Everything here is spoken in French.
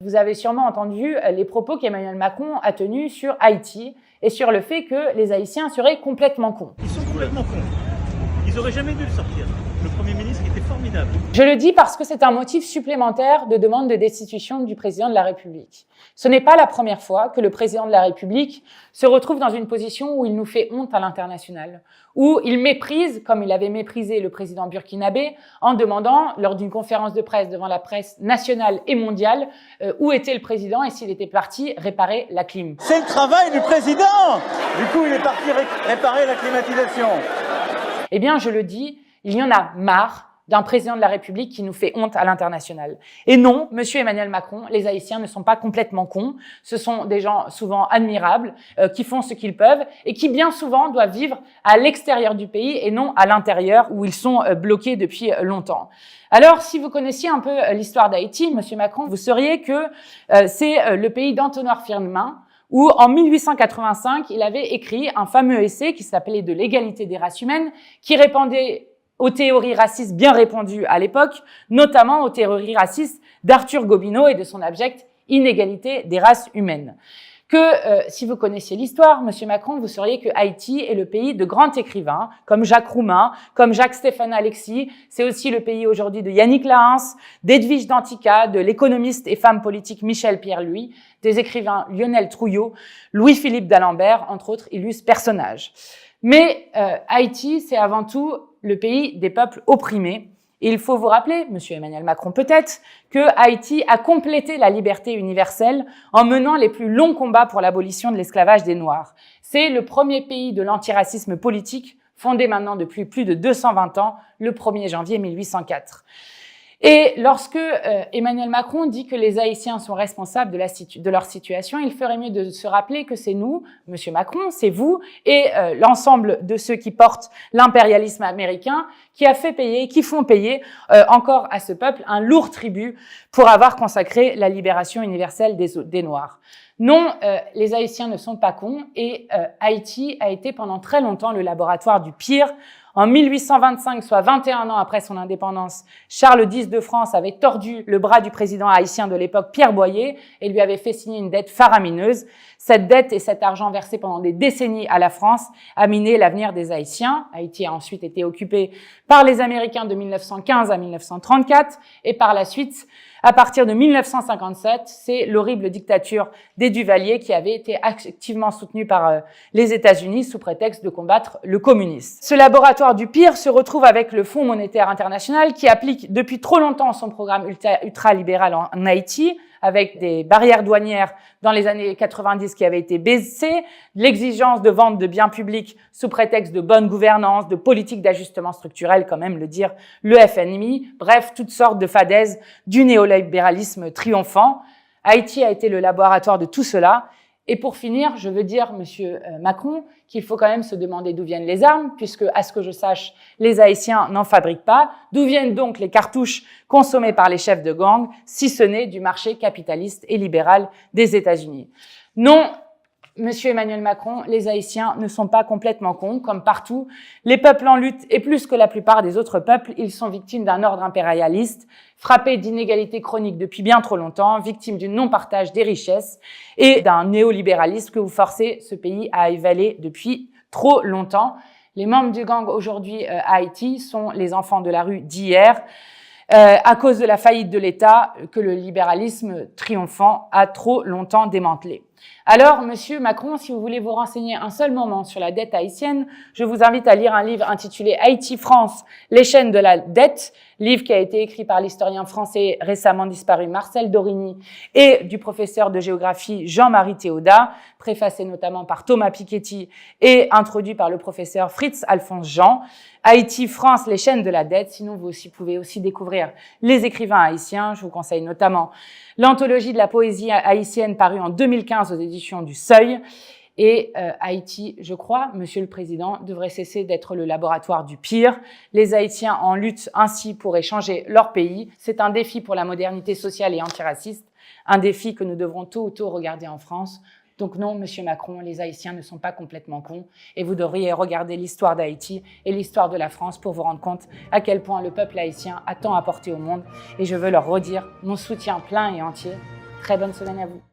Vous avez sûrement entendu les propos qu'Emmanuel Macron a tenus sur Haïti et sur le fait que les Haïtiens seraient complètement cons. Ils sont complètement cons. Ils auraient jamais dû le sortir. Le Premier ministre était formidable. Je le dis parce que c'est un motif supplémentaire de demande de destitution du président de la République. Ce n'est pas la première fois que le président de la République se retrouve dans une position où il nous fait honte à l'international, où il méprise, comme il avait méprisé le président burkinabé, en demandant, lors d'une conférence de presse devant la presse nationale et mondiale, où était le président et s'il était parti réparer la clim. C'est le travail du président! Du coup, il est parti réparer la climatisation. Eh bien, je le dis, il y en a marre d'un président de la République qui nous fait honte à l'international. Et non, monsieur Emmanuel Macron, les Haïtiens ne sont pas complètement cons. Ce sont des gens souvent admirables, qui font ce qu'ils peuvent et qui bien souvent doivent vivre à l'extérieur du pays et non à l'intérieur où ils sont bloqués depuis longtemps. Alors, si vous connaissiez un peu l'histoire d'Haïti, monsieur Macron, vous sauriez que c'est le pays d'Antoine Firmin, où en 1885, il avait écrit un fameux essai qui s'appelait « De l'égalité des races humaines », qui répondait aux théories racistes bien répandues à l'époque, notamment aux théories racistes d'Arthur Gobineau et de son abjecte « Inégalité des races humaines ». Si vous connaissiez l'histoire, monsieur Macron, vous sauriez que Haïti est le pays de grands écrivains, comme Jacques Roumain, comme Jacques-Stéphane Alexis. C'est aussi le pays aujourd'hui de Yannick Lahens, d'Edwige Danticat, de l'économiste et femme politique Michel Pierre-Louis, des écrivains Lionel Trouillot, Louis-Philippe d'Alembert, entre autres illustres personnages. Mais Haïti, c'est avant tout le pays des peuples opprimés. Et il faut vous rappeler, monsieur Emmanuel Macron peut-être, que Haïti a complété la liberté universelle en menant les plus longs combats pour l'abolition de l'esclavage des Noirs. C'est le premier pays de l'antiracisme politique, fondé maintenant depuis plus de 220 ans, le 1er janvier 1804. Et lorsque Emmanuel Macron dit que les Haïtiens sont responsables de leur situation, il ferait mieux de se rappeler que c'est nous, monsieur Macron, c'est vous et l'ensemble de ceux qui portent l'impérialisme américain qui font payer encore à ce peuple un lourd tribut pour avoir consacré la libération universelle des Noirs. Non, les Haïtiens ne sont pas cons et Haïti a été pendant très longtemps le laboratoire du pire. En 1825, soit 21 ans après son indépendance, Charles X de France avait tordu le bras du président haïtien de l'époque, Pierre Boyer, et lui avait fait signer une dette faramineuse. Cette dette et cet argent versé pendant des décennies à la France a miné l'avenir des Haïtiens. Haïti a ensuite été occupé par les Américains de 1915 à 1934, et par la suite, à partir de 1957, c'est l'horrible dictature des Duvalier qui avait été activement soutenue par les États-Unis sous prétexte de combattre le communisme. Ce laboratoire du pire se retrouve avec le Fonds monétaire international qui applique depuis trop longtemps son programme ultralibéral en Haïti, avec des barrières douanières dans les années 90 qui avaient été baissées, l'exigence de vente de biens publics sous prétexte de bonne gouvernance, de politique d'ajustement structurel, quand même le dire le FMI, bref, toutes sortes de fadaises du néolibéralisme triomphant. Haïti a été le laboratoire de tout cela. Et pour finir, je veux dire, monsieur Macron, qu'il faut quand même se demander d'où viennent les armes, puisque, à ce que je sache, les Haïtiens n'en fabriquent pas. D'où viennent donc les cartouches consommées par les chefs de gang, si ce n'est du marché capitaliste et libéral des États-Unis? Non, monsieur Emmanuel Macron, les Haïtiens ne sont pas complètement cons, comme partout. Les peuples en lutte, et plus que la plupart des autres peuples, ils sont victimes d'un ordre impérialiste, frappés d'inégalités chroniques depuis bien trop longtemps, victimes du non-partage des richesses et d'un néolibéralisme que vous forcez ce pays à avaler depuis trop longtemps. Les membres du gang aujourd'hui à Haïti sont les enfants de la rue d'hier, à cause de la faillite de l'État que le libéralisme triomphant a trop longtemps démantelé. Alors, monsieur Macron, si vous voulez vous renseigner un seul moment sur la dette haïtienne, je vous invite à lire un livre intitulé « Haïti-France, les chaînes de la dette », livre qui a été écrit par l'historien français récemment disparu Marcel Dorigny et du professeur de géographie Jean-Marie Théodat, préfacé notamment par Thomas Piketty et introduit par le professeur Fritz-Alphonse Jean. Haïti, France, les chaînes de la dette. Sinon, vous pouvez aussi découvrir les écrivains haïtiens. Je vous conseille notamment l'anthologie de la poésie haïtienne parue en 2015 aux éditions du Seuil. Et Haïti, je crois, monsieur le président, devrait cesser d'être le laboratoire du pire. Les Haïtiens en luttent ainsi pour changer leur pays. C'est un défi pour la modernité sociale et antiraciste, un défi que nous devrons tôt ou tôt regarder en France. Donc non, monsieur Macron, les Haïtiens ne sont pas complètement cons et vous devriez regarder l'histoire d'Haïti et l'histoire de la France pour vous rendre compte à quel point le peuple haïtien a tant apporté au monde. Et je veux leur redire mon soutien plein et entier Très bonne semaine à vous.